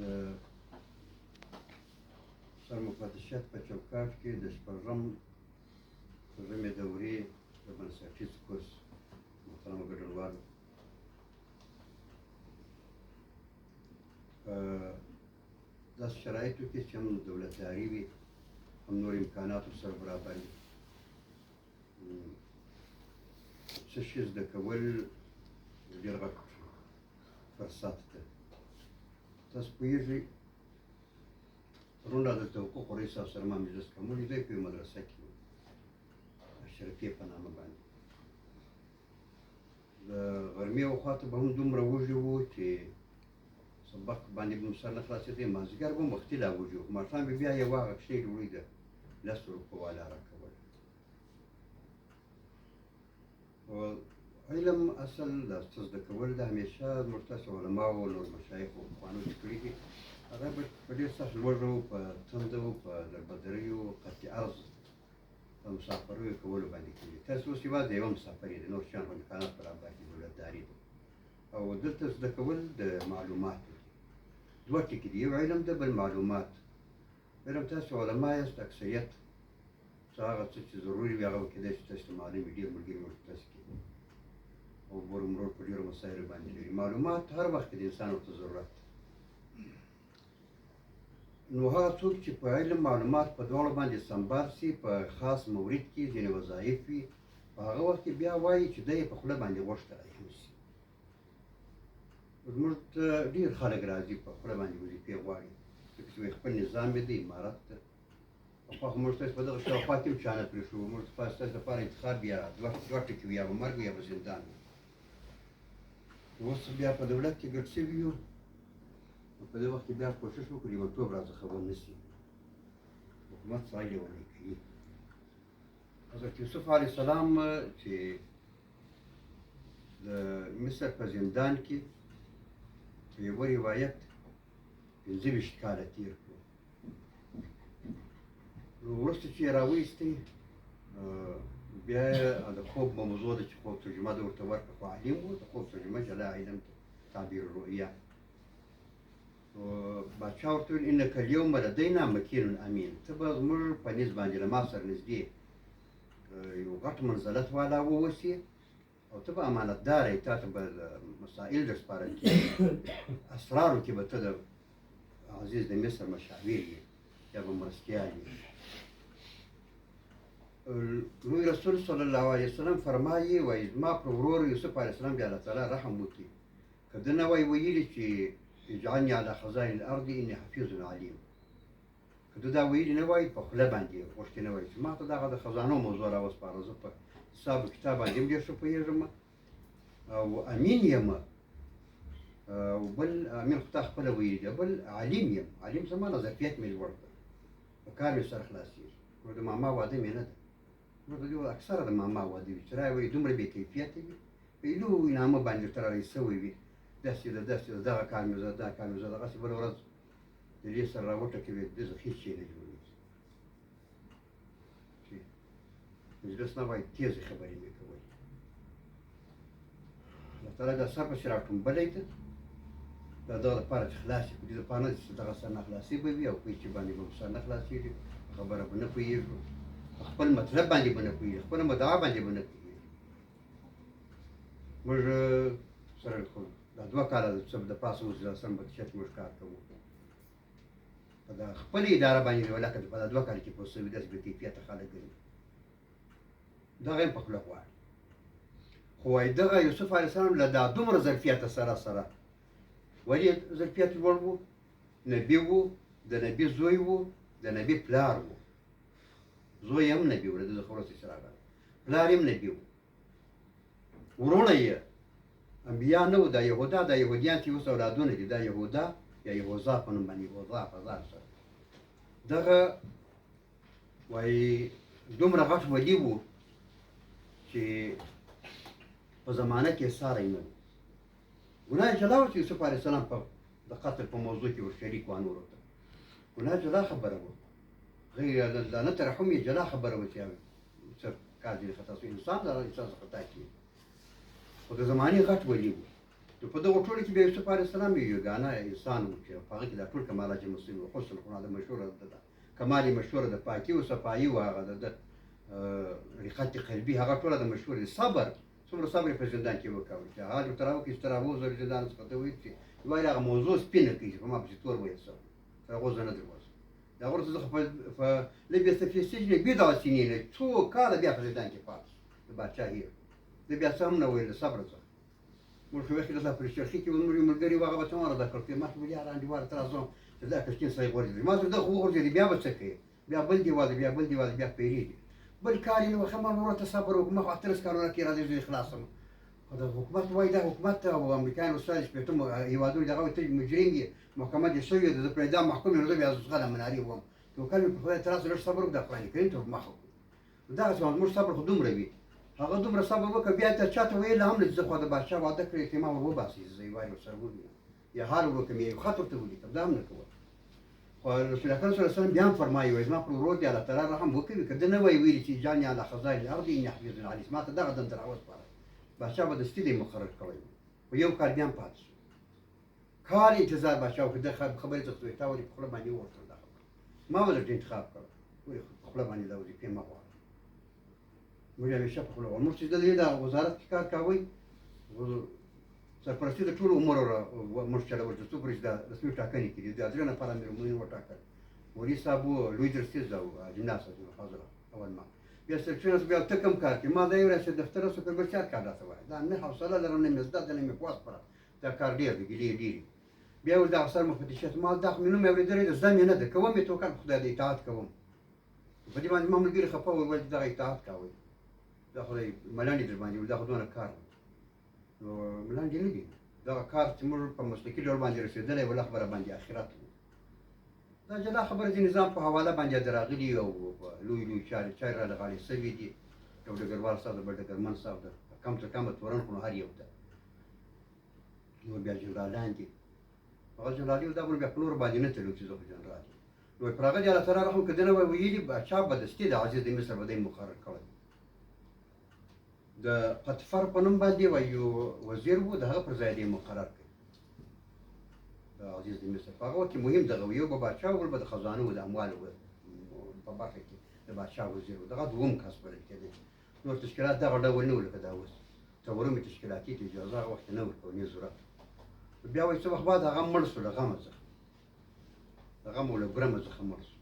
د سرمفتشیت په چوکاټ کې د شپږمې دورې د بنسټیز کورس محترمو ګډونوالو، په داسې شرایطو کې چې هم دولتداري وي هم نور امکاناتو سره برابر وي، څه شي زده کول ډېر غټ فرصت ده. تاسو پوهېږئ پرون راته حقوقو رئیس صاحب سره ما مجلس کولی دی، په یوه مدرسه کې و اشرفیې په نامه باندې. د غرمې وخواته به هم دومره وږي وو چې سبق باندې به مو سر نه خلاصېدی، مازدیګر به هم وختي لا وږي وو، ماښام به بیا یوه هغه کښې ډوډۍ د 10 روپو والا راکوله. علم اصل د څه زده کول د همیشه زموږ تاسې علماو نور مشایخو پخوانو چې کړي دي، هغه به په ډېر سخت لوږه وو، په تنده وو، په دربدریو، قطع عرض په مسافریو کولو باندې کېږي. تاسې اوس یوازې یوه مسافري ده، نور شیان خو امکانات برابر دي، دولتداري ده. او دلته زده کول د معلوماتو دي، دوه ټکي دي، یو علم ده بل معلومات. علم تاسې علما یاست، اکثریت څه هغه څه چې ضروري وي هغه به کېدای شي تاسې ته معلوم وي، ډېر ملګري ورته تاسې کې او ورمرور په ډېرو مسایلو باندې لري. معلومات هر وخت کې د انسان ورته ضرورت دی. نو هغه څوک چې په علم معلومات په دواړو باندې سمبال سي، په خاص مورد کې ځینې وظایف وي، په هغه وخت کې بیا وایي چې دی یې په خوله باندې غوښته راهم سي. زموږ ته ډېر خلک راځي په خوله باندې وظیفې غواړي، ځکه چې خپل نظام یې دی، امارت ده. پخوا خو موږ تاسې په دغه شاوخوا کې هم چا نه پرېښو، موږ ستاسې لپاره انتخاب یا دوه ټکي وي، یا به مرګ وي یا به زندان وي. اوس بیا په دولت کې ګډ شوي یو، په دې وخت کې بیا کوشش وکړو لیونتوب راڅخه ونه سي، حکومت څه لیونی کوي. حضرت یوسف علیه السلام چې د مصر په زندان کې په یوه روایت 25 کاله تېر کړو. نو وروسته چې یې راوایستی بیا یې د خوب موضوع ده چې خوب ترجمه ده ورته ورکړه، خو عالم و، د خوب ترجمه جلا علم ته تعبیر الرؤیا. باچا ورته ویل انک الیوم لدینا مکین امین، ته به زموږ په نزد باندې له ما سره نږدې یو غټ منزلت والا واوسې او ته به امانتداره یې، تا ته به مسایل در سپارل کېږي، اسرارو کې به ته د عزیز د مصر مشاور یې یا به مرستیال یې. لوی رسول صلی الله علیه وسلم فرمایي وایي زما پر ورور یوسف علیه السلام بیا الله تعالی رحم وکړي، که ده نه وای ویلي چې اجعلني على خزائن الارض اني حفیظ علیم، که ده دا ویلي نه وای، په خوله باندې غوښتې نه وای چې ما ته دغه د خزانو موضوع راوسپاره، زه په حساب و کتاب باندې هم ډېر ښه پوهېږم او امین یم، او بل امین خو تا خپله ویلي دی، بل علیم یم. علیم څه معنی؟ ظرفیت مې لوړ ده، په کار مې سره خلاصېږي. نو د ماما واده مې نه ده، نو د دې اکثره د ماما واده وي چې رایې وایي دومره بې کیفیته وي، په یو لوی نامه باندې ورته رارایې سوی وي، داسې ده داسې ده، دغه کار مې زه دا کار مې زه، دغسې بله ورځ د دې سره راوټکوي، د زه هېڅ شی نه جوړېږي. چې مجلس نه وایي تیزې خبرې مې کولې. الله تعالی دا سر پسې راټومبلی ده، دا دغه دپاره چې خلاص شي، په دې دپاره نه چې دغه سر نه خلاصي به وي او کوم چې باندې به سر نه خلاصېږي، خبره به نه پوهېږو، په خپل مطلب باندې به نه پوهېږي، خپله مدعا باندې به نه پوهېږي. موږ سره خو دا 2 کاله د پاسه اوس د سرمفتشیت موږ کار کوو، په دا خپله اداره باندې ولکه په دا 2 کاله کې پوه سوي داسې بې کیفیته خلک ګڼي، دغه یې په خوله غواړي. خو وایي دغه یوسف علیه السلام له دا دومره ظرفیته سره ولې ظرفیت لوړ و؟ نبي و، د نبي زوی و، د نبي پلار و، زوی هم نبي و، د خو وروسته چې راغلی، پلار هم نبي و، وروڼه یې انبیا نه وو، دا یهودا، دا یهودیان چې اوس اولادونه دي، دا یهودا یا یهوذا په نوم باندې، یهوذا په ځان سره دغه وایي دومره غټ ولي و چې په زمانه کې ساری نه و. ګناه جلا وه چې یوسف علیه السلام په د قتل په موضوع کې ور شریک وه نورو ته، ګناه جلا خبره وه، غیر نه ترحم یې جلا خبره وه چې څه کار ځینې خطا سو، انسان د انسان څخه خطا کېږي، خو د زمانې غټ ولي و. نو په دغه ټولو کې بیا یوسف علیه السلام یو یګانه انسان و چې په هغه کې دا ټول کمالات جمع شوي وو. حسن خو د مشهوره ده کمال یې مشهوره ده، پاکي او صفایي و هغه د رقت قلبي هغه ټوله د مشهور دي. صبر څومره صبر یې په زندان کې وکړ چې هغه ورته راوکړي چې ته راووځه زندان څخه ته وایي چې وایي هغه موضوع سپینه کړي چې په ما پسې تور وایستل تر هغه ځه نه درواز د هغه وروسته زه فلبث في السجن بضع سنين څو کاله بیا په زندان کې پاتې د باچاهي زه بیا څه هم نه ویل د صبر څخه موږ خو وخت په شرخي کې زموږ یو ملګري و هغه به څه ونه رده کړ چې ما ته ویل یاره انډیوال ته راځم چې دا کشکین سړی غورځېدی ما ته دغه وغورځېدی بیا به څه کوې بیا بل دیوال بیا بل دیوال بیا پیرېږي بل کار یې نه وه ښه ما وروره ته صبر وکړه ما خو 18 کالونه کې راځي زه خلاصم خو د حکومت وایي دا حکومت او امریکایان استاد شپېتم هېوادونو دغه وایي ته مجرم یې محکمه دې شوې ده زه پرې دا محکوم یم زه بیا زغله مناري وم توکل مې په خدای ته راسه لږ صبر وکړه د قرآن کریم ته مخه کړو دغسې زموږ صبر خو دومره وي هغه دومره صبر وکړه بیا ته چاته ویل هم نه چې زه خو د بادشاه واده کړی چې ما ور وباسئ زه یې وارې ورسره ووینم یا حال وکړم یا یو خط ورته ولیکم دا هم نه کوم خو رسول اکرم صلی الله علیه وسلم بیا هم فرمایي وایي زما پر ورور دې الله تعالی رحم وکوي که ده نه وایي ویلي چې اجعلني علی خزائن الارض اني حفیظ علیم ما ته دغه دنده راوسپاره بادشاه به دستي دی مقرر کړی و خو یو کال بیا هم پاتې شو کال انتظار بادشاه وکړ د خبرې څخه وایي تا ولې په خوله باندې ووتل دا خبره ما به درته انتخاب کړ وایي په خوله باندې دا وظیفې مه غواړه موږ همیشه په خوله غواړو موږ چې دلته د وزارت کې کار کوئ سرپرستي د ټولو عمر موږ چلول چې څو پورې چې دا رسمي ټاکنې کړي د درې نفره امیرالمؤمنین وټاکل مولوي صاحب و لوی درسیز او جمناس حاضره اول ما بیا سرچینه بیا ته کوم کار کوي ما دا یو راشي دفتر اوسه کوم چار کار راته وایي دا نه حوصله لرم نه مې زده ده نه مې پوهه خپله دا کار ډېر دی ګیلې ډېرې بیا ول د افسر مفتشیت ما دا خو مې نوم اورېدلی ده زده مې نه ده کوم یې توکل په خدای د اطاعت کوم په دې باندې ما ملګري خفه وویل ولې دغه اطاعت کوئ دا خو ملنډې در باندې دا خو دونه کار نو ملنډې نه دي دغه کار چې موږ په مسلکي ډول باندې رسېدلی بله خبره باندې آخرت و دا جلا خبره د نظام په حواله باندې د راغلي او لوی لوی چارې راله غاړې سوي دي یو ډګروال صاحب د بل ډګرمن صاحب د کم تر کمه تورن خو نو هر یو ته نور بیا جنرالان دي هغه جنرالي دا بیا په نورو باندې نه تلو چې زه خو جنرال یم نو پر هغه دې الله تعالی رحم که ده نه وای ویلي باچا به دستي د عزیز د مصر به دی مقرر کړی د قطفر په نوم باندې وایي یو وزیر و د هغه پر ځای دی مقرر کړي د عزیز د مصر په هغه وخت کې مهم دغه و یو به باچا و بل به د خزانو و د اموالو په برخه کې د باچا وزیر و دغه دوم کس بلل کېدی نور تشکیلات دغه ډول نه و لکه دا اوس تصورم تشکیلاتي ته اجازه هغه وخت نه ورکوه نه ضرورت بیا وایي څه وخت بعد هغه مړ شو له غمه څخه د غم او له ګرمه څخه مړ شو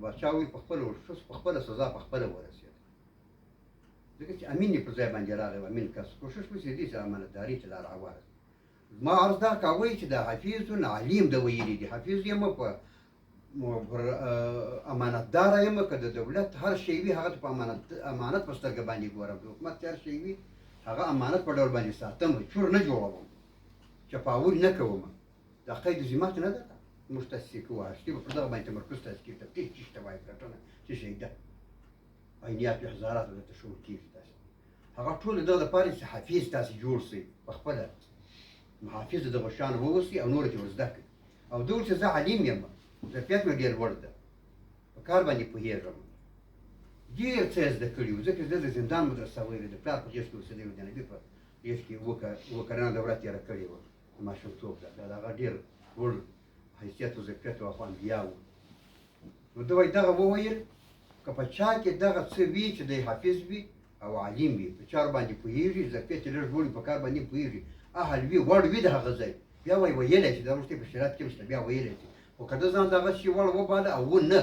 باچا وایي په خپله ورشو په خپله سزا په خپله ورسېده ځکه چې امین یې پر ځای باندې راغی و امین کس کوشش وکړي دې چې امانتداري چې لار هواره ما عرض دا کوئ چې د حفیظ علیم د ویلي دي حفیظ یم په امانتداره یم که د دولت هر شی وي هغه ته په امانت په سترګه باندې ګورم د حکومت چې هر شی وي هغه امانت په ډول باندې ساتم چور نه جوړوم چپاول نه کوم دا قید ذمت نه ده موږ تاسیس کوو هشتي به پر دغه باندې تمرکز تاسې کېږي تفتیش چې ته وایي پلټنه چې شی ده عینیات و احضارات درته شروع کېږي تاسې هغه ټول د دغه دپاره چې حفیظ تاسې جوړ سئ په خپله محافظ د دغه شان واوسئ او نور یې ور زده کړئ او دا چې زه علیم یم ظرفیت مې ډېر لوړ ده په کار باندې پوهېږم ډېر څه یې زده کړي وو ځکه زه د زندان مدرسه ویلې د پلار په غېږ کې اوسېدلی وو د نبي په غېږ کې اووه کلنه دوره تېره کړې وه د ماشومتوب ده دا د هغه ډېر لوړ حیثیت و ظرفیت و خو انبیا وو نو ده وایي دغه وویل که په چا کې دغه څه وي چې دی حافظ وي او علیم وي په چارو باندې پوهېږي ظرفیت یې لږ لوړ وي په کار باندې پوهېږي اهل وي وړ وي د هغه ځای بیا وایي ویلی شي دا وروسته په شریعت کې هم شته بیا ویلی شي خو که ده ځان دغه شي وړ وباله او ونه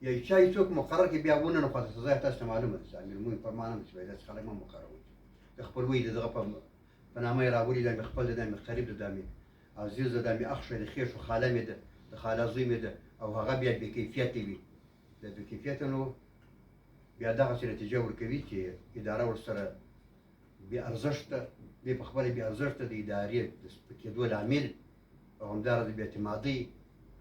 یا چا یې څوک مقرر کړي بیا ونه نو خو سزا یې تاسو ته معلومه ده چې امیرالمؤمنین فرمان هم چې وایي داسې خلک مه مقرروئ د خپلوۍ د دغه په نامه یې راولي دا مې خپل ده دا مې قریب ده دا مې عزیز ده دا مې اخ شوی د خیر شو خاله مې ده د خاله زوی مې ده او هغه بیا بې کیفیته وي د بې کیفیته نو بیا دغسې نتیجه ورکوي چې اداره ورسره بې ارزښته دی په خپله بې ارزښته د ادارې د سپکېدو لامل او همداراز د بې اعتمادۍ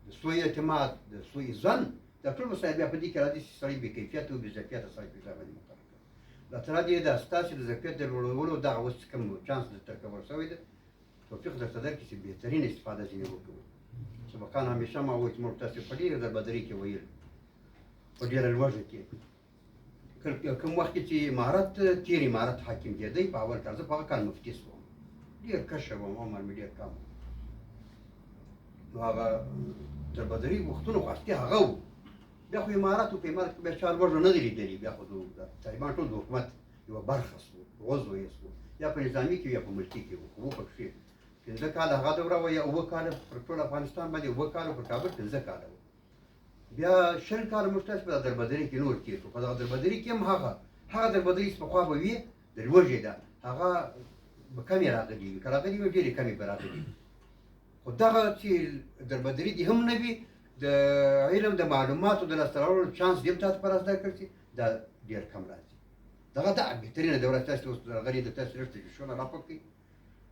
د سوء اعتماد د سوء ظن دا ټول مسایل بیا په دې کې راځي چې سړی بې کیفیته او بې ظرفیته سړی په ځای باندې مقرر کړي الله تعالی دې دا ستاسې د ظرفیت د لوړولو دغه اوس کوم چانس درته ورکول شوی ده توفیق درته درکړي چې بهترین استفاده ځینې وکړو سبقان همیشه ما وایي چې موږ تاسې په ډېره دربدري کې ویل په ډېره لوږه کې کوم وخت کې چې امارت تېر امارت حاکم کېدی په اول کار زه په هغه کال مفتي شوم ډېر کشر وم، عمر مې ډېر کم و. نو هغه دربدري وختونه خو اصلي هغه و. بیا خو امارات و، په امارات کې بیا چا لوږه نه دي لیدلې. بیا خو د طالبان ټول د حکومت یوه برخه سو، عضو یې سو، یا په نظامي کې یا په ملکي کې و. خو پکښې 5 کاله هغه دوره وه، یا 7 کاله پر ټول افغانستان باندې، 7 کاله پر کابل 15 کاله وه. بیا 20 کاله موږ تاسو په دربدري کې نور تېر کړو. په دغه دربدري کې هم هغه دربدري چې پخوا به وي د لوږې ده، هغه به کمې راغلي وي، که راغلي وي ډېرې کمې به راغلي وي. خو دغه چې دربدري دې هم نه وي، د علم د معلوماتو د لاسته راوړلو چانس دې هم تاسو په راسته کړ چې دا ډېر کم راځي. دغه دا بهترینه دوره تاسو اوس راغلي ده. تاسو لږ تجربه راپکړئ،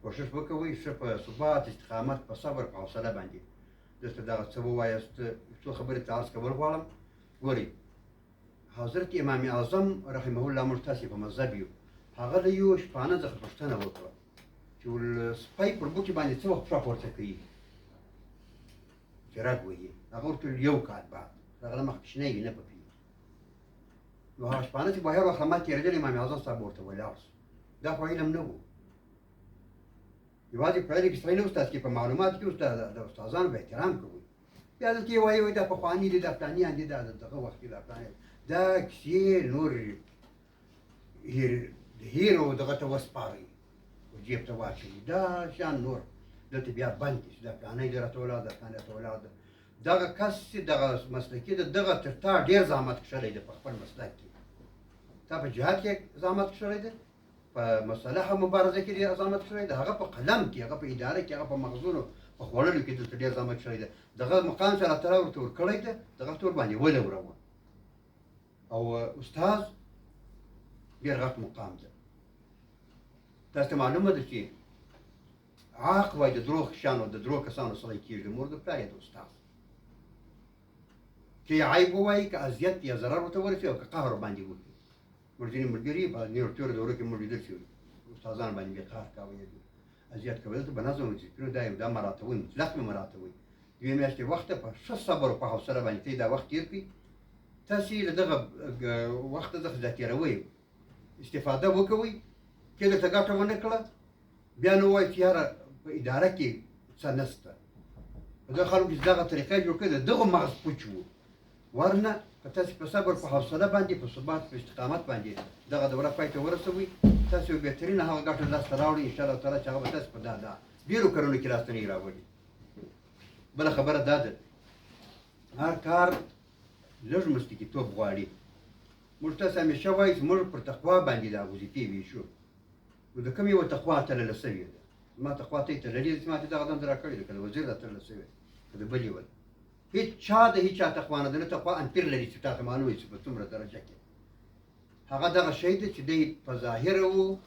کوشش وکوئ ښه په ثبات، استقامت، په صبر، په حوصله باندې. دلته دغه څه ووایاست، څو خبرې ته عرض کول غواړم. ګورئ، حضرت امام اعظم رحمه الله، موږ تاسې په مذهب یو، هغه له یو شپانه څخه پوښتنه وکړه چې سپی پر بوټي باندې څه وخت پښه پورته کوي چې رګ وهي؟ هغه ورته ویل 1 کال بعد. هغه له مخکې کوچنی وي، نه پوهېږي. نو هغه شپانه چې بهر وخت له ما تېرېدل، امام اعظم صاحب ورته ولاړ شو. دا خو علم نه و، یوازې په علم کې سړی نه استاد کې، په معلوماتو کې استاد. د استادانو به احترام کوئ. بیا دلته یې وایي دا پخواني دي، دا فلانیان دي، دا دغه وخت کې دا فلانیان، دا کیسې نور هیرو دغه ته وسپارئ، جیب ته واچوي، دا شیان نور دلته بیا بند دي چې دا فلانی دی راته ولاړ ده، فلانی راته ولاړ ده. دغه کس چې دغه مسلکي ده، دغه تر تا ډېر زحمت کښلی دی په خپل مسلک کې. تا په جهاد کې زحمت کښلی دی، په مصالحه مبارزه کې ډېر زحمت کښلی دی، هغه په قلم کې، هغه په اداره کې، هغه په مغزونو په خوړلو کې دلته ډېر زحمت کښلی دی. دغه مقام چې الله تعالی ورته ورکړی دی، دغه ته ورباندې ولوروه. او استاد ډېر غټ مقام دی. تاسو ته معلومه ده چې عاق وایي د دروغ شیانو، د دروغ کسانو سړی کېږي، د مور د پلار یا د استاد. که یې عیب ووایي، که اذیت یا ضرر ورته ورسوي، او که قهر باندې وکړي. موږ ځینې ملګري په تېرو دورو کې موږ لیدل چې استادان باندې بې قهر کاوه، اذیت کوه. دلته به نظم ډسپلین دا مراته وایي، مطلق مې مراته وایي. 2 میاشتې وخته په ښه صبر او په حوصله باندې ته دا وخت تېر کړئ. تاسې له دغه وخته څخه تېروئ، استفاده وکوئ. که درته ګټه ونه کړه، بیا نه ووایئ چې یاره په اداره کې څه نشته. په دغه خلکو چې دغه طریقه یې جوړ کړې ده، دغه مغز پوچ و. ورنه که تاسې په صبر، په حوصله باندې، په ثبات، په استقامت باندې دغه دوره پای ته ورسوئ، تاسې یو بهترینه هغه ګټه لاسته راوړئ انشاءالله تعالی، چې هغه به تاسې په دا ډېرو کارونو کې لاسته نه راوړي. بله خبره دا ده، هر کار لږ مسلکیتوب غواړي. موږ تاسې همیشه وایو چې موږ پر تقوا باندې دا وظیفې ویشو. نو د کوم یوه تقوا تړله سوې ده؟ زما تقوا ته یې تړلې ده چې ما ته دغه دنده راکړې ده، که د وزیر دا تړله سوې ده، که د بل یوه ده. هېڅ چا د هېچا تقوا نه ده. نه تقوا انپیر لري چې تا ته معلوم وي چې په څومره درجه کې. هغه دغه شی دی چې دی په ظاهره و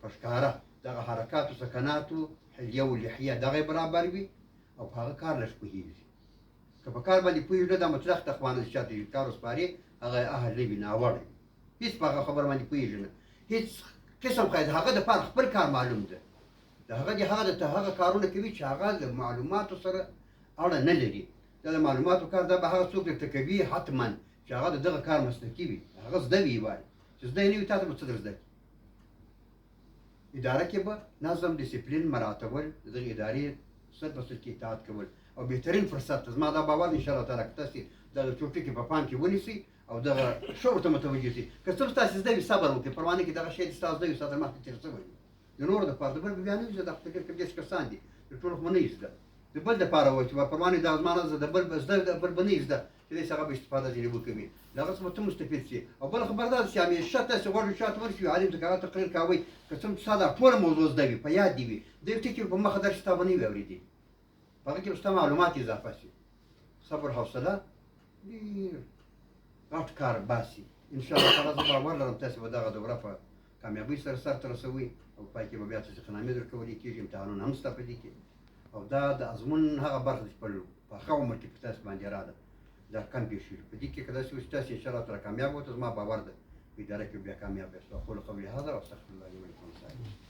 په ښکاره، دغه حرکاتو، سکناتو، حلیه و لحیه دغه یې برابر وي، او په هغه کار لږ پوهېږي. که په کار باندې پوهېږي، دا مطلق تقوا نه ده چې چا ته کار وسپارې، هغه اهل نه وي، ناوړه وي، هېڅ په هغه خبره باندې پوهېږي نه، هېڅ قسم قید. هغه دپاره خپل کار معلوم ده، د هغه د هغه کارونه کوي چې هغه د معلوماتو سره اړه نه لري. دا د معلوماتو کار، دا به هغه څوک درته کوي حتما چې هغه د دغه کار مسلکي وي، هغه زده وي. وایي چې زده یې نه وي، تا ته به څه در زده کړي؟ اداره کې به نظم، ډسپلین مراعاتول، د دغې ادارې سر په سر کې اطاعت کول، او بهترین فرصت ته زما دا باور دی انشاءالله تعالی، که تاسې دغه څو ټکي په پام کې ونیسئ او دغه ښه ورته متوجه سئ. که څه ستاسې زده وي، صبر وکړئ. پروا نه کې دغه شی ستا زده وي، ستا تر مخکې تېر شوی وي. د نورو دپاره، د بل بیا نه وي زده، په فکر کې 10 کسان دي، د ټولو خو نه وي زده. د بل دپاره وایي چې پروا نه دا زما نه زده، د بل به زده، د بل به نه وي زده، چې داسې هغه به استفاده ځینې وکوي، له هغه څخه به ته مستفید شي. او بله خبره دا ده چې همیشه تاسې غواړئ شاته ورشئ، عالم ته که هغه تقریر کوئ، که څه ستا دا ټوله موضوع زده وي، په یاد دې وي، د یو ټکي په مخه درشي تا به نه وي اورېدي، په هغه کې به ستا معلومات اضافه شي. صبر، حوصله ډېر غټ کار باسي. انشاءالله تعالی زه باور لرم تاسې به دغه دوره په کامیابۍ سره سرته رسوئ، او پای کې به بیا څه درکولې کېږي، امتحانونه هم شته په دې کې. او دا د ازمون هغه برخه چې په ښه عمر کې په تاسې باندې راده، دا کم پېښېږي. په دې کې که داسې وشي تاسې انشاءالله تعالی کامیاب وته، زما باور ده په اداره کې بیا کامیاب یاست. اقول قولي هذا واستغفر الله لي ولكم.